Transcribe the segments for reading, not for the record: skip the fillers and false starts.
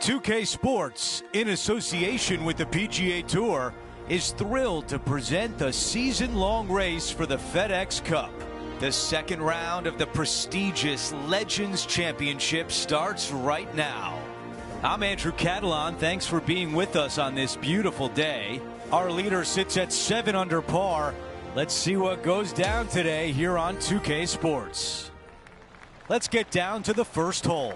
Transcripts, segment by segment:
2K Sports, in association with the PGA Tour, is thrilled to present the season-long race for the FedEx Cup. The second round of the prestigious Legends Championship starts right now. I'm Andrew Catalan. Thanks for being with us on this beautiful day. Our leader sits at 7 under par. Let's see what goes down today here on 2K Sports. Let's get down to the first hole.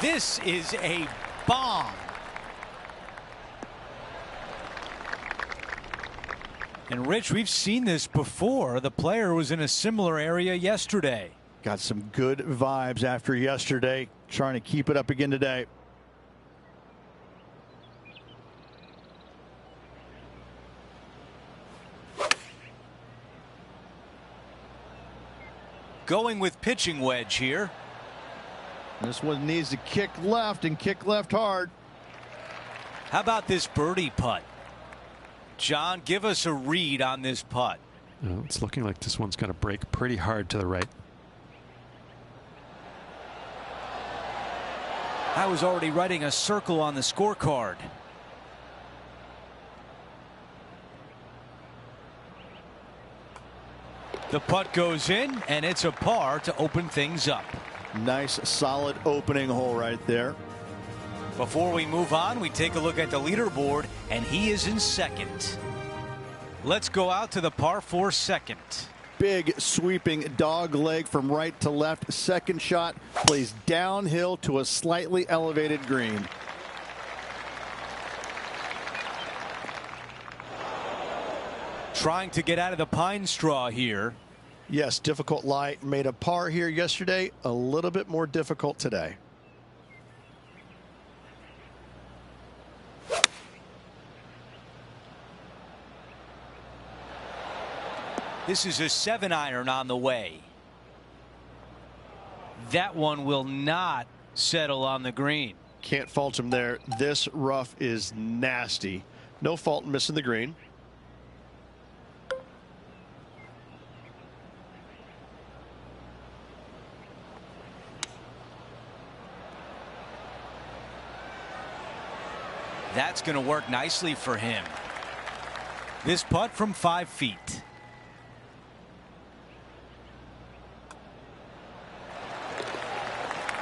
This is a bomb. And Rich, we've seen this before. The player was in a similar area yesterday. Got some good vibes after yesterday. Trying to keep it up again today. Going with pitching wedge here. This one needs to kick left and kick left hard. How about this birdie putt? John, give us a read on this putt. Well, it's looking like this one's going to break pretty hard to the right. I was already writing a circle on the scorecard. The putt goes in, and it's a par to open things up. Nice, solid opening hole right there. Before we move on, we take a look at the leaderboard, and he is in second. Let's go out to the par 4 second. Big sweeping dog leg from right to left. Second shot plays downhill to a slightly elevated green. Trying to get out of the pine straw here. Yes, difficult lie. Made a par here yesterday. A little bit more difficult today. This is a 7-iron on the way. That one will not settle on the green. Can't fault him there. This rough is nasty. No fault in missing the green. That's going to work nicely for him. This putt from 5 feet.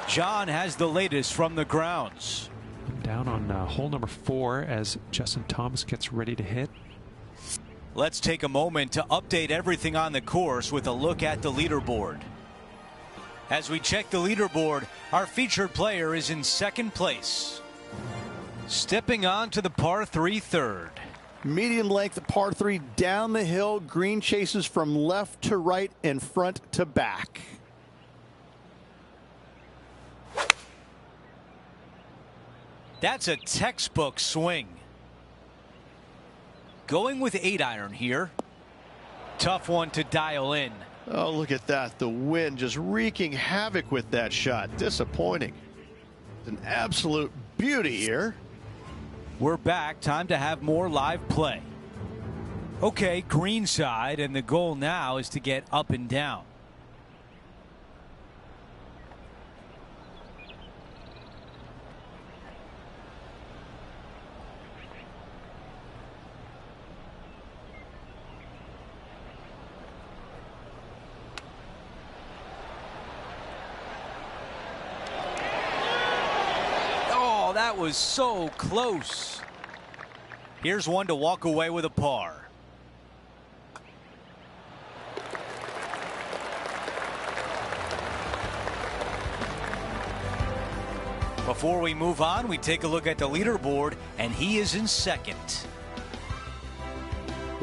John has the latest from the grounds. Down on hole number 4 as Justin Thomas gets ready to hit. Let's take a moment to update everything on the course with a look at the leaderboard. As we check the leaderboard, our featured player is in second place. Stepping on to the par 3 third. Medium length par 3 down the hill. Green chases from left to right and front to back. That's a textbook swing. Going with 8-iron here. Tough one to dial in. Oh, look at that. The wind just wreaking havoc with that shot. Disappointing. An absolute beauty here. We're back. Time to have more live play. Okay, green side, and the goal now is to get up and down. That was so close. Here's one to walk away with a par. Before we move on, we take a look at the leaderboard, and he is in second.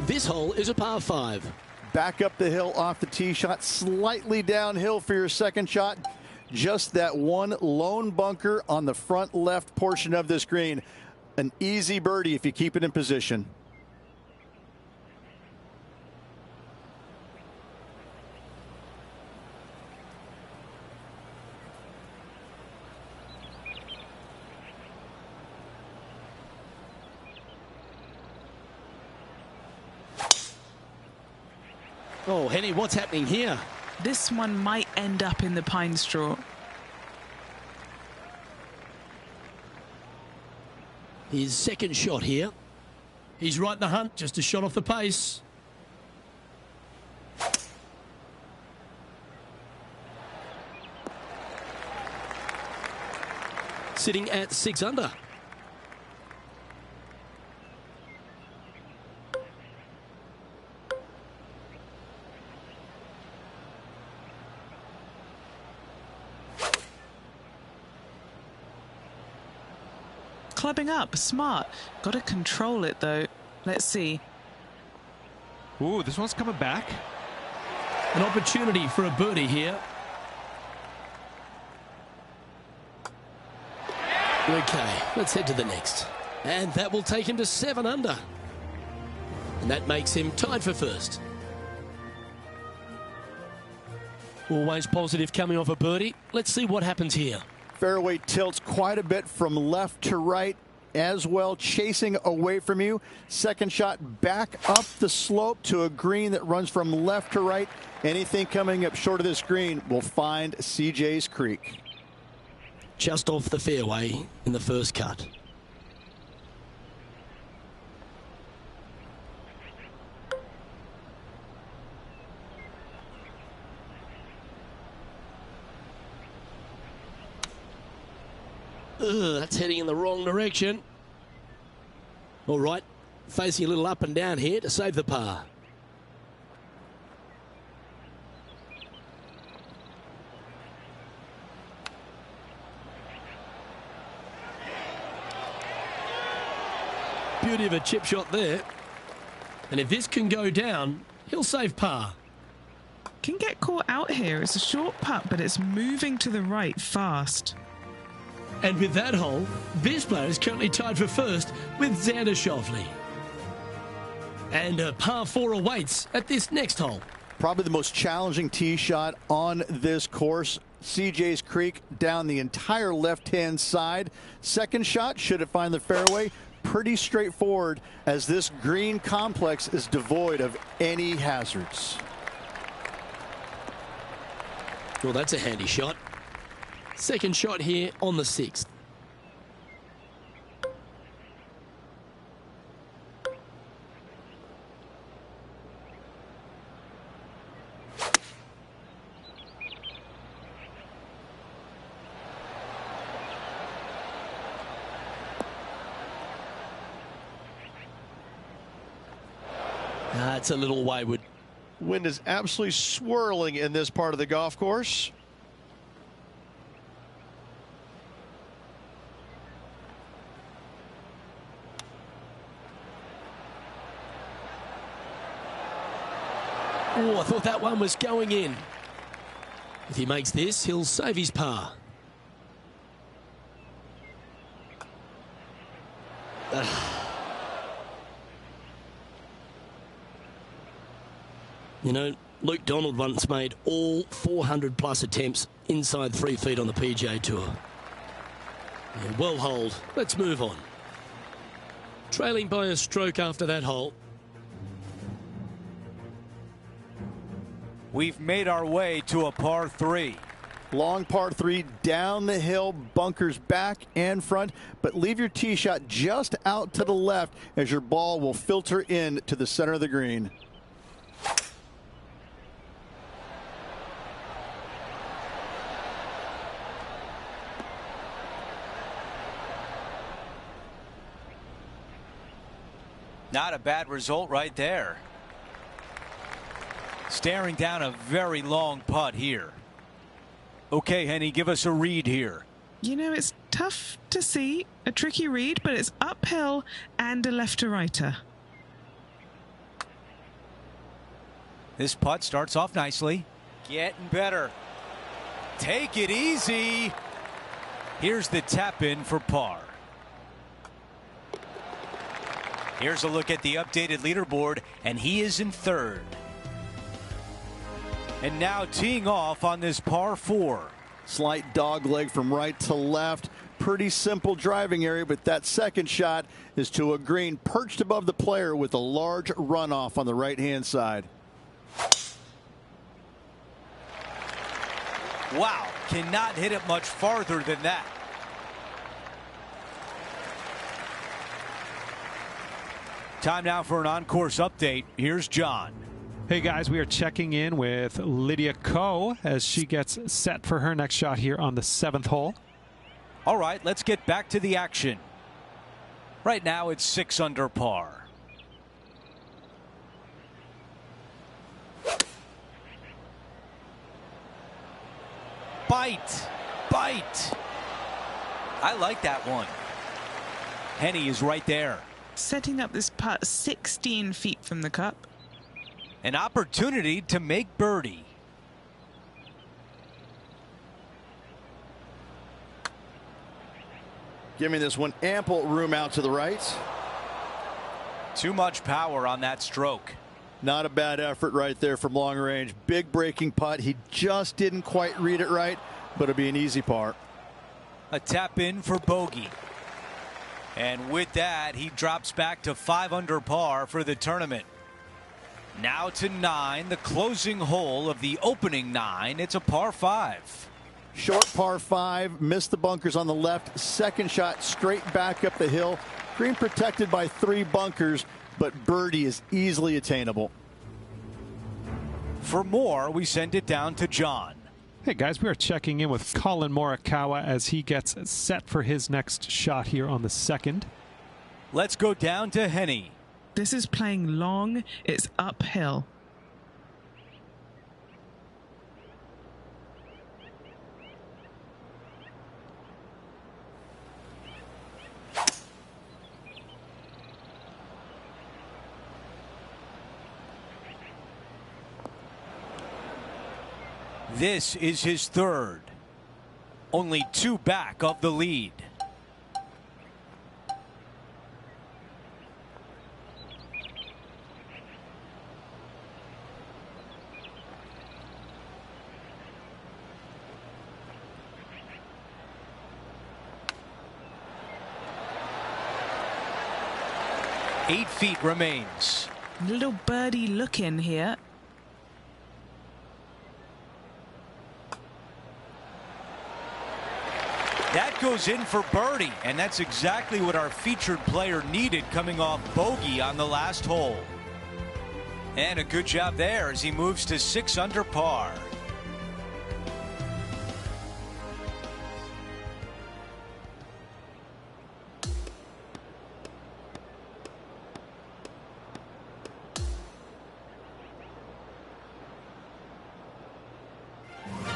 This hole is a par 5. Back up the hill off the tee shot, slightly downhill for your second shot. Just that one lone bunker on the front left portion of this green. An easy birdie if you keep it in position. Oh, Henny, what's happening here? This one might end up in the pine straw. His second shot here. He's right in the hunt, just a shot off the pace. Sitting at 6 under. Clubbing up, smart. Got to control it though. Let's see. Ooh, this one's coming back. An opportunity for a birdie here. Okay, let's head to the next. And that will take him to 7 under. And that makes him tied for first. Always positive coming off a birdie. Let's see what happens here. Fairway tilts quite a bit from left to right as well, chasing away from you. Second shot back up the slope to a green that runs from left to right. Anything coming up short of this green will find CJ's Creek. Just off the fairway in the first cut. That's heading in the wrong direction. All right, facing a little up and down here to save the par. Beauty of a chip shot there. And if this can go down, he'll save par. Can get caught out here. It's a short putt, but it's moving to the right fast. And with that hole, this player is currently tied for first with Xander Schauffele. And a par 4 awaits at this next hole. Probably the most challenging tee shot on this course. CJ's Creek down the entire left-hand side. Second shot, should it find the fairway? Pretty straightforward, as this green complex is devoid of any hazards. Well, that's a handy shot. Second shot here on the 6th. That's a little wayward. Wind is absolutely swirling in this part of the golf course. Oh, I thought that one was going in. If he makes this, he'll save his par. You know, Luke Donald once made all 400 plus attempts inside 3 feet on the PGA Tour. Yeah, well holed. Let's move on. Trailing by a stroke after that hole. We've made our way to a par 3. Long par 3 down the hill, bunkers back and front, but leave your tee shot just out to the left as your ball will filter in to the center of the green. Not a bad result right there. Staring down a very long putt here. Okay, Henny, give us a read here. You know, it's tough to see, a tricky read, but it's uphill and a left to righter. This putt starts off nicely. Getting better. Take it easy. Here's the tap in for par. Here's a look at the updated leaderboard, and he is in third. And now teeing off on this par 4. Slight dog leg from right to left. Pretty simple driving area, but that second shot is to a green perched above the player with a large runoff on the right-hand side. Wow, cannot hit it much farther than that. Time now for an on-course update. Here's John. Hey guys, we are checking in with Lydia Ko as she gets set for her next shot here on the 7th hole. All right, let's get back to the action. Right now it's 6 under par. Bite. I like that one. Henny is right there. Setting up this putt 16 feet from the cup. An opportunity to make birdie. Giving this one ample room out to the right. Too much power on that stroke. Not a bad effort right there from long range. Big breaking putt. He just didn't quite read it right, but it'll be an easy par. A tap in for bogey. And with that, he drops back to 5 under par for the tournament. Now to 9, the closing hole of the opening 9. It's a par 5. Short par 5, missed the bunkers on the left. Second shot straight back up the hill. Green protected by 3 bunkers, but birdie is easily attainable. For more, we send it down to John. Hey guys, we are checking in with Colin Morikawa as he gets set for his next shot here on the 2nd. Let's go down to Henny. This is playing long. It's uphill. This is his 3rd. Only 2 back of the lead. Eight feet remains. Little birdie look in here. That goes in for birdie, and that's exactly what our featured player needed coming off bogey on the last hole. And a good job there as he moves to 6 under par.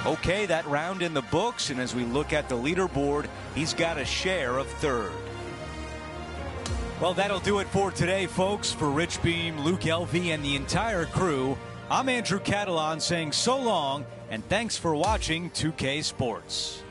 Okay, that round in the books, and as we look at the leaderboard, he's got a share of 3rd. Well, that'll do it for today, folks. For Rich Beam, Luke Elvey, and the entire crew, I'm Andrew Catalan saying so long, and thanks for watching 2K Sports.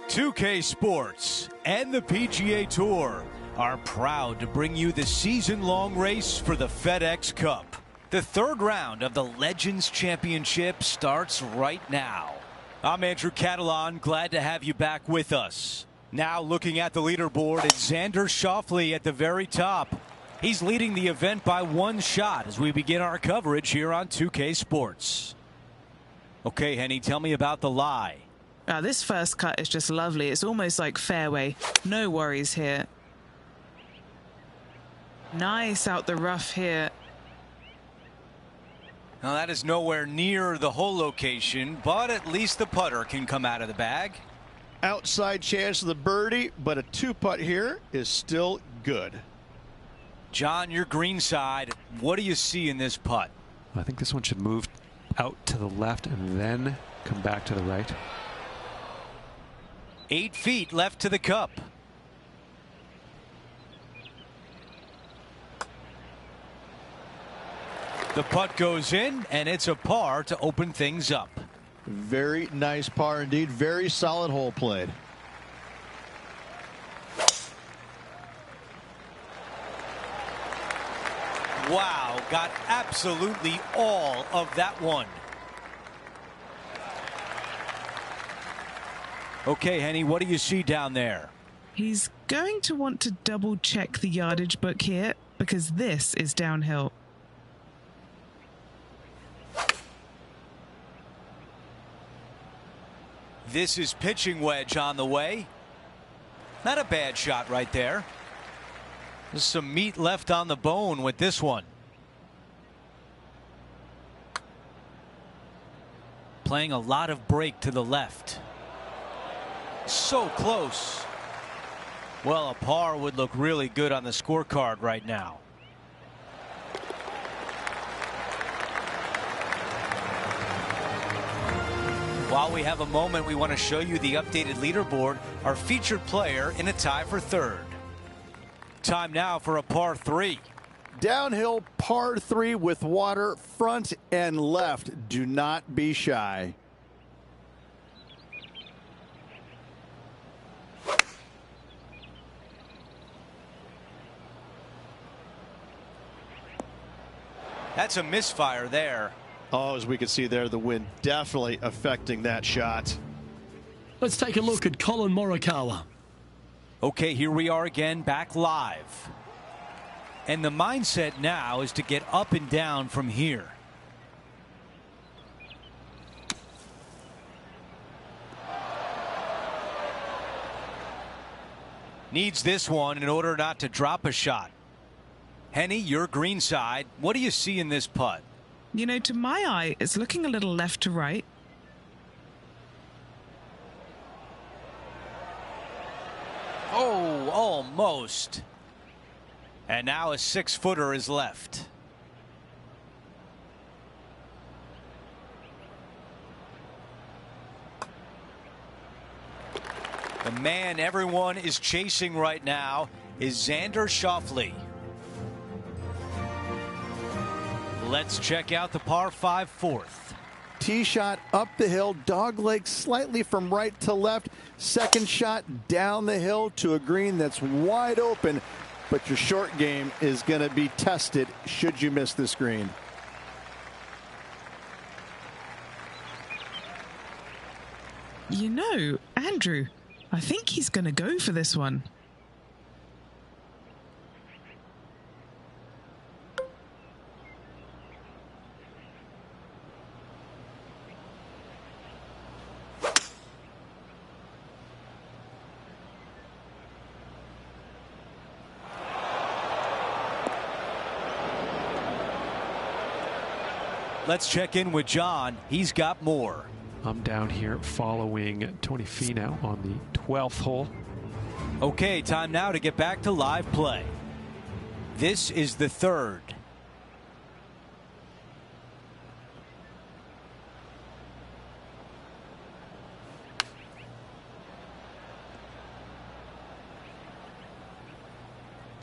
.2K Sports and the PGA Tour are proud to bring you the season-long race for the FedEx Cup. The 3rd round of the Legends Championship starts right now. I'm Andrew Catalan, glad to have you back with us. Now looking at the leaderboard, it's Xander Schauffele at the very top. He's leading the event by 1 shot as we begin our coverage here on 2K Sports. Okay, Henny, tell me about the lie. This first cut is just lovely. It's almost like fairway. No worries here. Nice out the rough here. Now that is nowhere near the hole location, but at least the putter can come out of the bag. Outside chance of the birdie, but a 2-putt here is still good. John, your green side, what do you see in this putt? I think this one should move out to the left and then come back to the right. 8 feet left to the cup. The putt goes in, and it's a par to open things up. Very nice par indeed. Very solid hole played. Wow, got absolutely all of that one. Okay, Henny, what do you see down there? He's going to want to double check the yardage book here because this is downhill. This is pitching wedge on the way. Not a bad shot right there. There's some meat left on the bone with this one. Playing a lot of break to the left. So close. Well, a par would look really good on the scorecard right now. While we have a moment, we want to show you the updated leaderboard, our featured player in a tie for third. Time now for a par 3. Downhill par 3 with water front and left. Do not be shy. That's a misfire there. Oh, as we can see there, the wind definitely affecting that shot. Let's take a look at Colin Morikawa. Okay, here we are again, back live. And the mindset now is to get up and down from here. Needs this one in order not to drop a shot. Henny, your green side. What do you see in this putt? You know, to my eye, it's looking a little left to right. Oh, almost. And now a 6-footer is left. The man everyone is chasing right now is Xander Schauffele. Let's check out the par 5 fourth. Tee shot up the hill, dog leg slightly from right to left. Second shot down the hill to a green that's wide open, but your short game is going to be tested should you miss this green. You know, Andrew, I think he's going to go for this one. Let's check in with John. He's got more. I'm down here following Tony Finau on the 12th hole. Okay, time now to get back to live play. This is the third.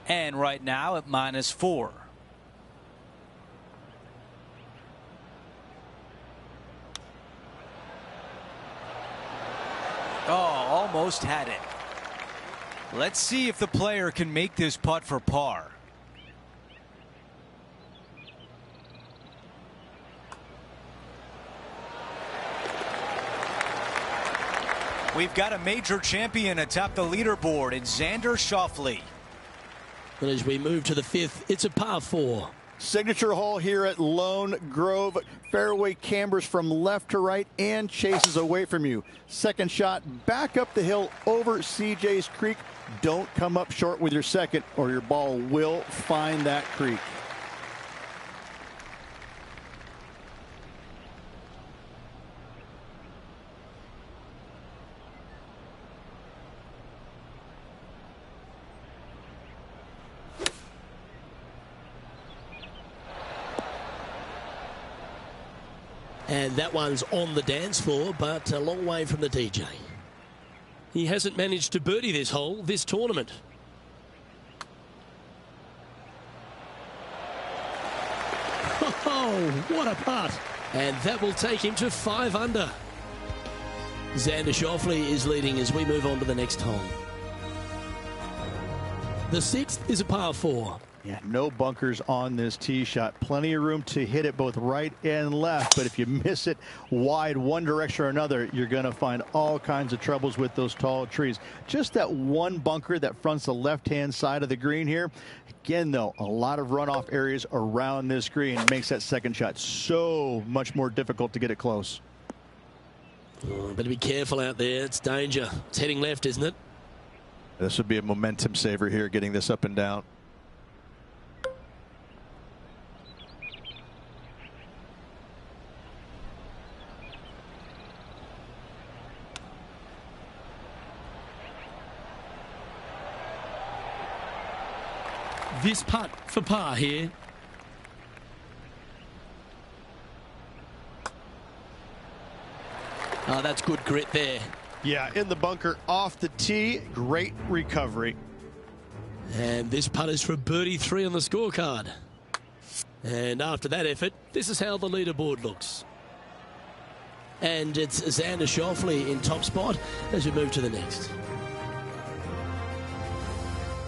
And right now at -4. Oh, almost had it. Let's see if the player can make this putt for par. We've got a major champion atop the leaderboard in Xander Schauffele. And as we move to the 5th, it's a par 4. Signature hole here at Lone Grove. Fairway cambers from left to right and chases away from you. Second shot back up the hill over CJ's Creek. Don't come up short with your second or your ball will find that creek. And that one's on the dance floor, but a long way from the DJ. He hasn't managed to birdie this hole this tournament. Oh, what a putt. And that will take him to 5 under. Xander Schauffele is leading as we move on to the next hole. The 6th is a par 4. Yeah, no bunkers on this tee shot. Plenty of room to hit it both right and left. But if you miss it wide one direction or another, you're going to find all kinds of troubles with those tall trees. Just that one bunker that fronts the left-hand side of the green here. Again, though, a lot of runoff areas around this green makes that second shot so much more difficult to get it close. Oh, better be careful out there. It's danger. It's heading left, isn't it? This would be a momentum saver here, getting this up and down. This putt for par here. Oh, that's good grit there. Yeah, in the bunker off the tee. Great recovery. And this putt is for a birdie 3 on the scorecard. And after that effort, this is how the leaderboard looks. And it's Xander Schauffele in top spot as we move to the next.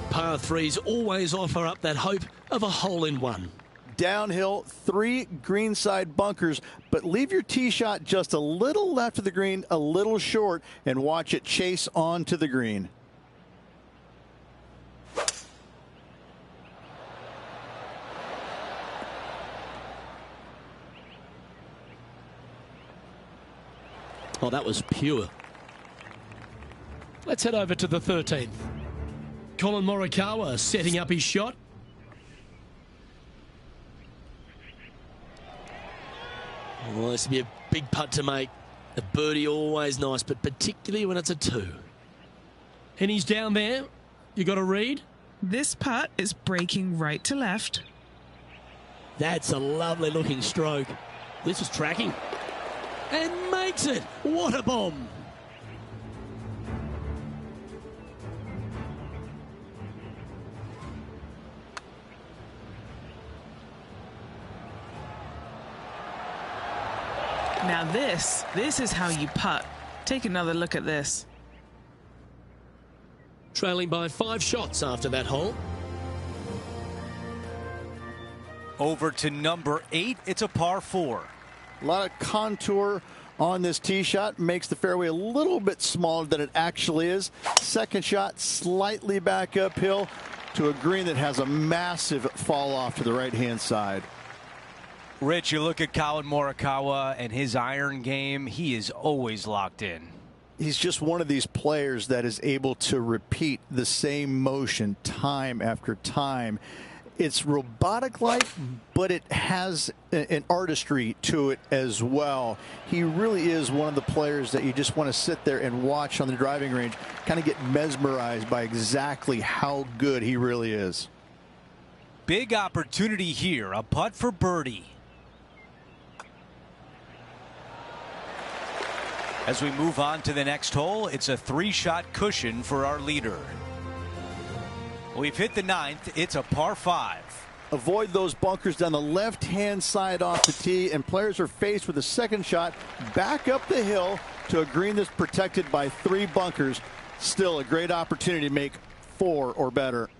Par 3s always offer up that hope of a hole-in-one. Downhill, 3 greenside bunkers, but leave your tee shot just a little left of the green, a little short, and watch it chase on to the green. Oh, that was pure. Let's head over to the 13th. Colin Morikawa setting up his shot. Well, this would be a big putt to make. A birdie always nice, but particularly when it's a 2. And he's down there. You got to read. This putt is breaking right to left. That's a lovely looking stroke. This is tracking. And makes it. What a bomb. Now this is how you putt. Take another look at this. Trailing by 5 shots after that hole. Over to number 8. It's a par 4. A lot of contour on this tee shot. Makes the fairway a little bit smaller than it actually is. Second shot slightly back uphill to a green that has a massive fall off to the right-hand side. Rich, you look at Colin Morikawa and his iron game. He is always locked in. He's just one of these players that is able to repeat the same motion time after time. It's robotic-like, but it has an artistry to it as well. He really is one of the players that you just want to sit there and watch on the driving range, kind of get mesmerized by exactly how good he really is. Big opportunity here. A putt for birdie. As we move on to the next hole, it's a 3-shot cushion for our leader. We've hit the 9th. It's a par 5. Avoid those bunkers down the left-hand side off the tee, and players are faced with a second shot back up the hill to a green that's protected by 3 bunkers. Still a great opportunity to make 4 or better.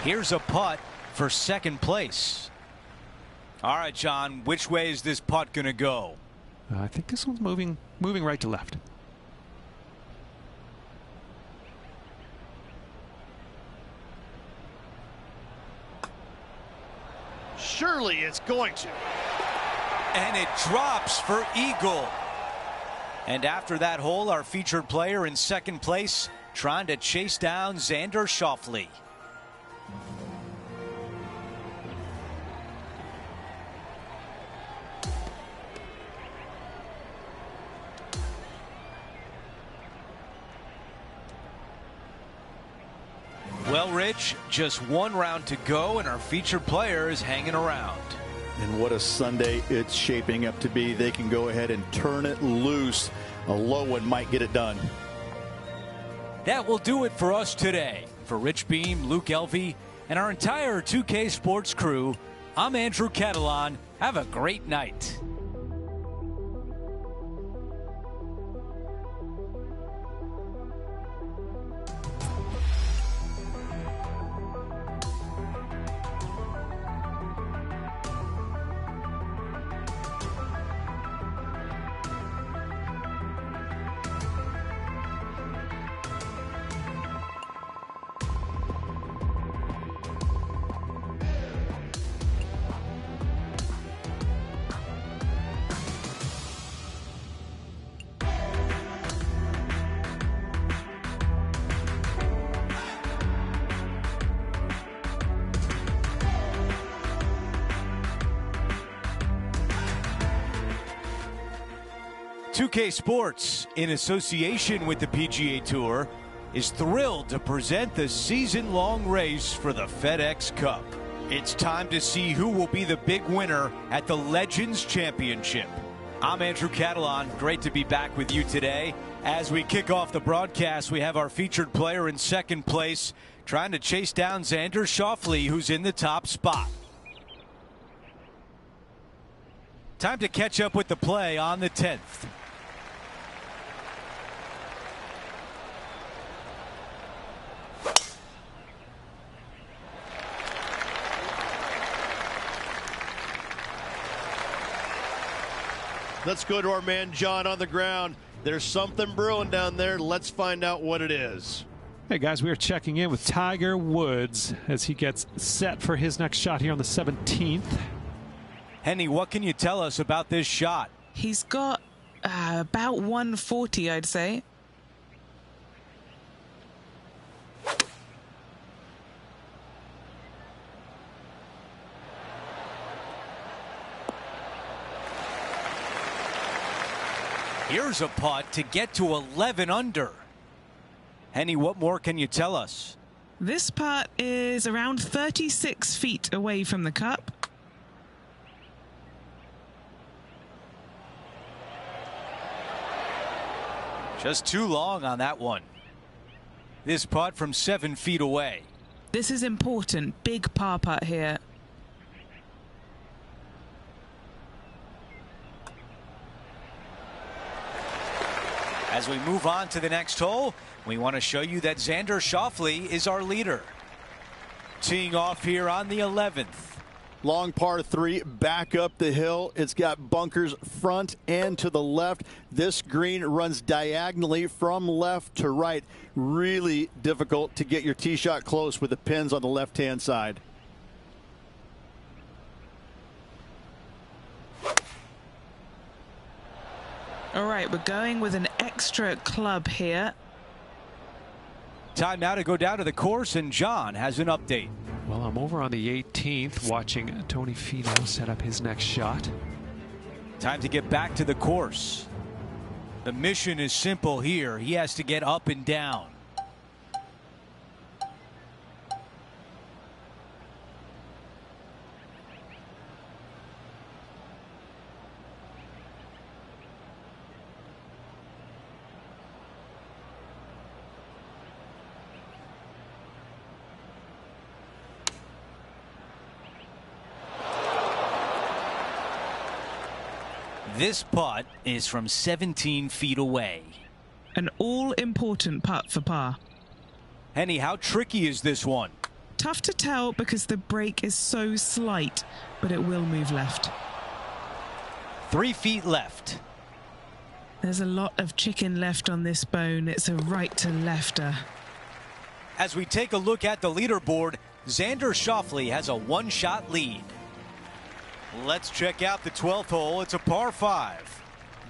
Here's a putt for second place. All right, John, which way is this putt going to go? I think this one's moving right to left. Surely it's going to. And it drops for eagle. And after that hole, our featured player in second place trying to chase down Xander Schauffele. Well, Rich, just one round to go, and our featured player is hanging around. And what a Sunday it's shaping up to be. They can go ahead and turn it loose. A low one might get it done. That will do it for us today. For Rich Beam, Luke Elvey, and our entire 2K Sports crew, I'm Andrew Catalan. Have a great night. .2K Sports, in association with the PGA Tour, is thrilled to present the season-long race for the FedEx Cup. It's time to see who will be the big winner at the Legends Championship. I'm Andrew Catalan. Great to be back with you today. As we kick off the broadcast, we have our featured player in second place trying to chase down Xander Schauffele, who's in the top spot. Time to catch up with the play on the 10th. Let's go to our man John on the ground. There's something brewing down there. Let's find out what it is. Hey guys, we are checking in with Tiger Woods as he gets set for his next shot here on the 17th. Henny, what can you tell us about this shot? He's got about 140, I'd say. Here's a putt to get to 11 under. Henny, what more can you tell us? This putt is around 36 feet away from the cup. Just too long on that one. This putt from 7 feet away. This is important. Big par putt here. As we move on to the next hole, we want to show you that Xander Schauffele is our leader. Teeing off here on the 11th. Long par 3, back up the hill. It's got bunkers front and to the left. This green runs diagonally from left to right. Really difficult to get your tee shot close with the pins on the left-hand side. All right, we're going with an extra club here. Time now to go down to the course, and John has an update. Well, I'm over on the 18th watching Tony Finau set up his next shot. Time to get back to the course. The mission is simple here. He has to get up and down. This putt is from 17 feet away. An all-important putt for par. Henny, how tricky is this one? Tough to tell because the break is so slight, but it will move left. 3 feet left. There's a lot of chicken left on this bone. It's a right to lefter. As we take a look at the leaderboard, Xander Schauffele has a one-shot lead. Let's check out the 12th hole. It's a par 5.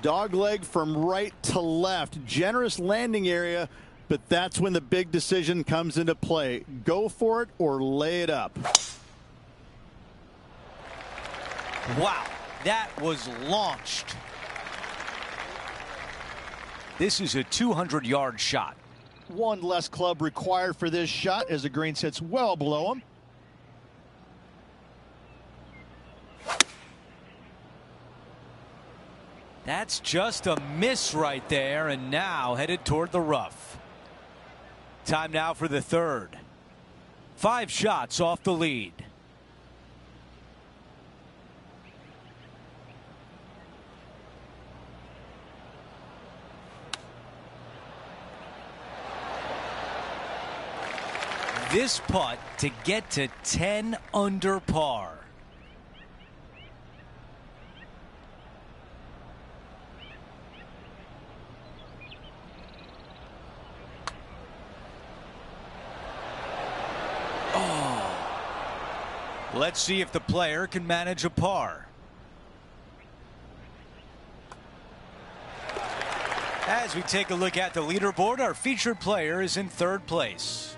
Dog leg from right to left. Generous landing area, but that's when the big decision comes into play. Go for it or lay it up. Wow, that was launched. This is a 200-yard shot. One less club required for this shot as the green sits well below him. That's just a miss right there, and now headed toward the rough. Time now for the third. 5 shots off the lead. This putt to get to 10 under par. Let's see if the player can manage a par. As we take a look at the leaderboard, our featured player is in 3rd place.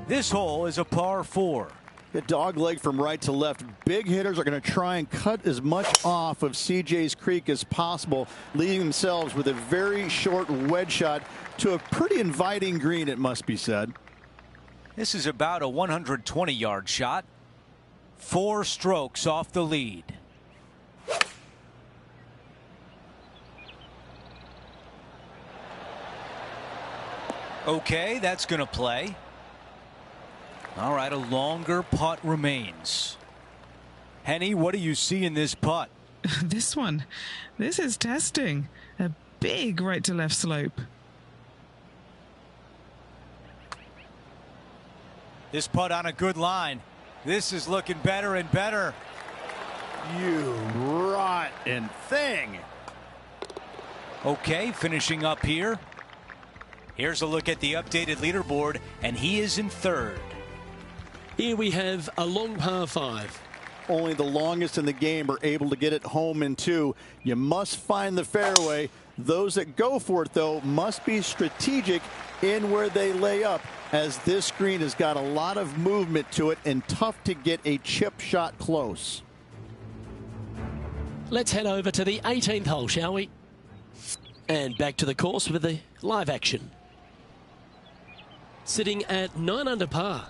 This hole is a par 4. The dog leg from right to left. Big hitters are going to try and cut as much off of CJ's Creek as possible, leaving themselves with a very short wedge shot to a pretty inviting green, it must be said. This is about a 120-yard shot. 4 strokes off the lead. Okay, that's going to play. All right, a longer putt remains. Henny, what do you see in this putt? This one. This is testing. A big right to left slope. This putt on a good line. This is looking better and better. You rotten thing. Okay, finishing up here. Here's a look at the updated leaderboard, and he is in 3rd. Here we have a long par 5. Only the longest in the game are able to get it home in 2. You must find the fairway. Those that go for it, though, must be strategic in where they lay up, as this green has got a lot of movement to it and tough to get a chip shot close. Let's head over to the 18th hole, shall we? And back to the course with the live action. Sitting at 9 under par.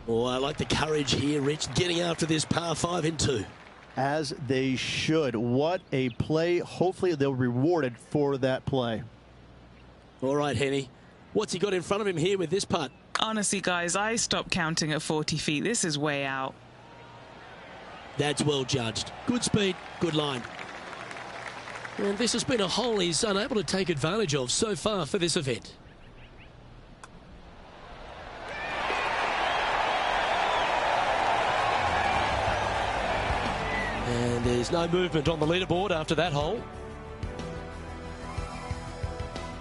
Oh, I like the courage here, Rich, getting after this par 5 in 2. As they should. What a play. Hopefully they'll be rewarded for that play. All right, Henny. What's he got in front of him here with this putt? Honestly, guys, I stopped counting at 40 feet. This is way out. That's well judged. Good speed, good line. And this has been a hole he's unable to take advantage of so far for this event. And there's no movement on the leaderboard after that hole.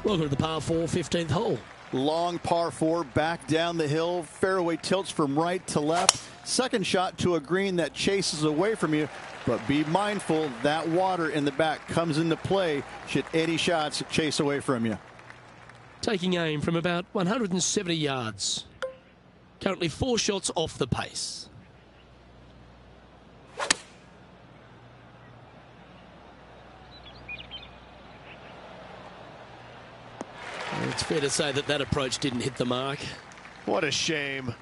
Welcome to the par 4 15th hole. Long par 4 back down the hill. Fairway tilts from right to left. Second shot to a green that chases away from you. But be mindful that water in the back comes into play should any shots chase away from you. Taking aim from about 170 yards. Currently 4 shots off the pace. It's fair to say that that approach didn't hit the mark. What a shame.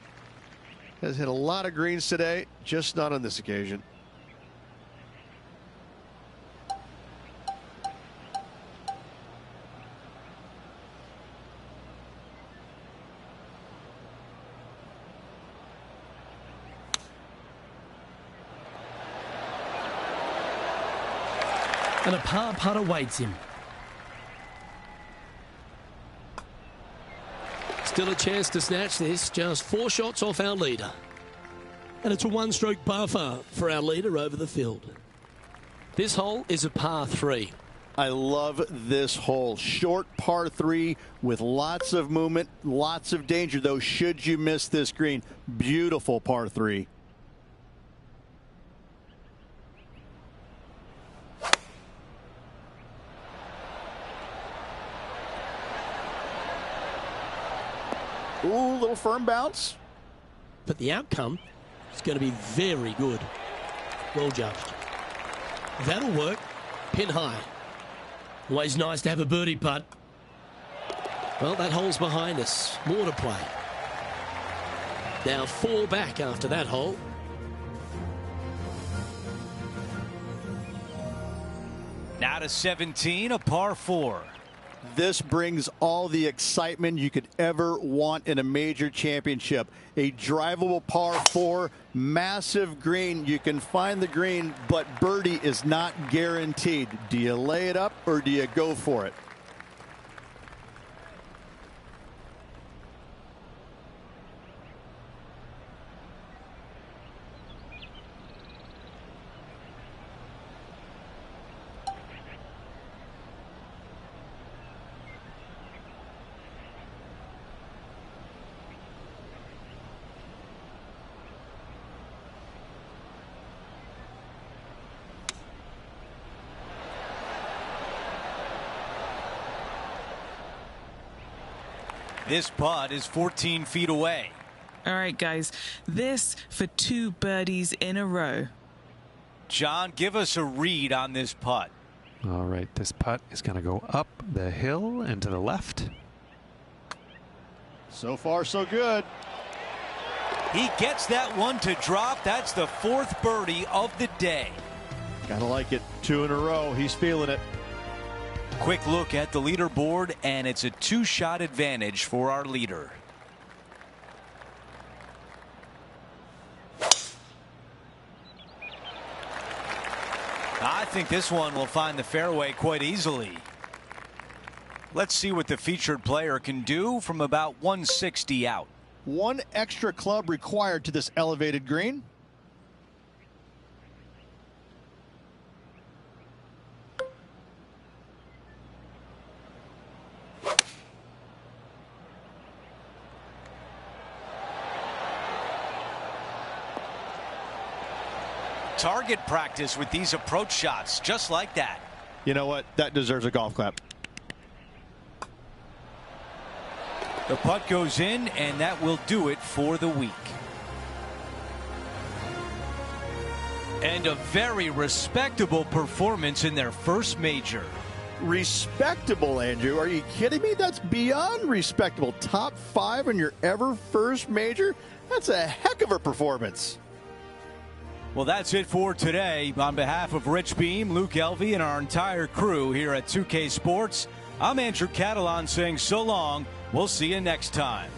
Has hit a lot of greens today, just not on this occasion. And a par putt awaits him. Still a chance to snatch this, just 4 shots off our leader. And it's a 1-stroke par 4 for our leader over the field. This hole is a par 3. I love this hole. Short par 3 with lots of movement, lots of danger, though, should you miss this green. Beautiful par 3. Ooh, little firm bounce. But the outcome is going to be very good. Well judged. That'll work. Pin high. Always nice to have a birdie putt. Well, that hole's behind us. More to play. Now 4 back after that hole. Now to 17, a par 4. This brings all the excitement you could ever want in a major championship. A drivable par 4, massive green. You can find the green, but birdie is not guaranteed. Do you lay it up or do you go for it? This putt is 14 feet away. All right, guys, this for 2 birdies in a row. John, give us a read on this putt. All right, this putt is going to go up the hill and to the left. So far, so good. He gets that one to drop. That's the 4th birdie of the day. Gotta like it. 2 in a row. He's feeling it. Quick look at the leaderboard, and it's a 2-shot advantage for our leader. I think this one will find the fairway quite easily. Let's see what the featured player can do from about 160 out. 1 extra club required to this elevated green. Target practice with these approach shots, just like that. You know what? That deserves a golf clap. The putt goes in, and that will do it for the week. And a very respectable performance in their first major. Respectable, Andrew. Are you kidding me? That's beyond respectable. Top 5 in your ever first major? That's a heck of a performance. Well, that's it for today. On behalf of Rich Beam, Luke Elvey, and our entire crew here at 2K Sports, I'm Andrew Catalan saying so long. We'll see you next time.